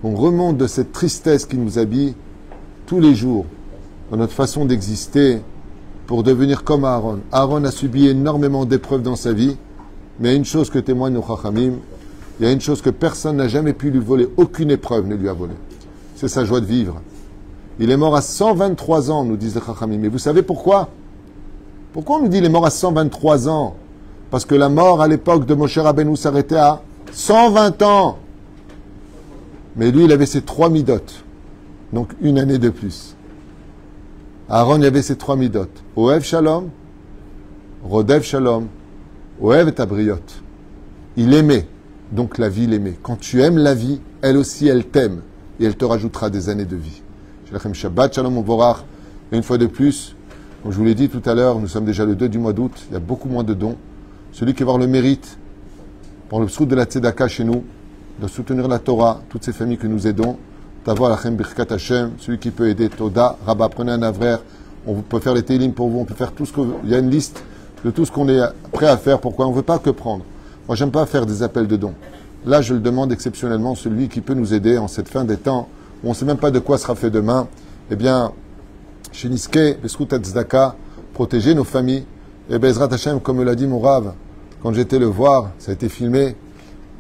qu'on remonte de cette tristesse qui nous habille tous les jours, dans notre façon d'exister, pour devenir comme Aaron. Aaron a subi énormément d'épreuves dans sa vie, mais il y a une chose que témoignent nos chachamim, il y a une chose que personne n'a jamais pu lui voler, aucune épreuve ne lui a volé. C'est sa joie de vivre. Il est mort à 123 ans, nous disent les chachamim. Mais vous savez pourquoi? Pourquoi on nous dit qu'il est mort à 123 ans? Parce que la mort à l'époque de Moshe Rabbeinu s'arrêtait à 120 ans. Mais lui, il avait ses 3 midot. Donc une année de plus. Aaron, il avait ses 3 midot. Oev Shalom, Rodev Shalom, Oev et Abriot. Il aimait. Donc la vie l'aimait. Quand tu aimes la vie, elle aussi, elle t'aime. Et elle te rajoutera des années de vie. Shalachem Shabbat, Shalom Uvorach. Et une fois de plus, comme je vous l'ai dit tout à l'heure, nous sommes déjà le 2 du mois d'août. Il y a beaucoup moins de dons. Celui qui va avoir le mérite, pour le psout de la Tzedaka chez nous, de soutenir la Torah, toutes ces familles que nous aidons, d'avoir la Chem Birkat Hashem, celui qui peut aider Toda, Rabat, prenez un avraire, on peut faire les télim pour vous, on peut faire tout ce que... Il y a une liste de tout ce qu'on est prêt à faire. Pourquoi? On ne veut pas que prendre. Moi, j'aime pas faire des appels de dons. Là, je le demande exceptionnellement, celui qui peut nous aider en cette fin des temps, où on ne sait même pas de quoi sera fait demain. Eh bien, chez Niske, Beskut Tzedaka, protéger nos familles. Et Bezrat Hashem, comme me l'a dit mon Rav, quand j'étais le voir, ça a été filmé,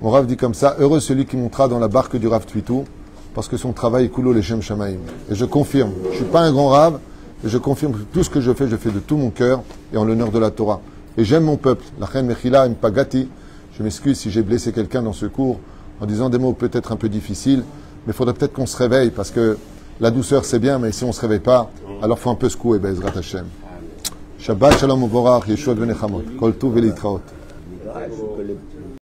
mon Rav dit comme ça, heureux celui qui montera dans la barque du Rav Twitou, parce que son travail est coulo les Shem Shamaim. Et je confirme, je ne suis pas un grand Rav, et je confirme que tout ce que je fais de tout mon cœur, et en l'honneur de la Torah. Et j'aime mon peuple. La reine Mechila Mpagati, je m'excuse si j'ai blessé quelqu'un dans ce cours, en disant des mots peut-être un peu difficiles, mais il faudrait peut-être qu'on se réveille, parce que la douceur c'est bien, mais si on ne se réveille pas, alors il faut un peu secouer, Bezrat Hashem. Shabbat Shalom Uvorach, Yeshua Benechamot, Kol Tuv V'Litraot.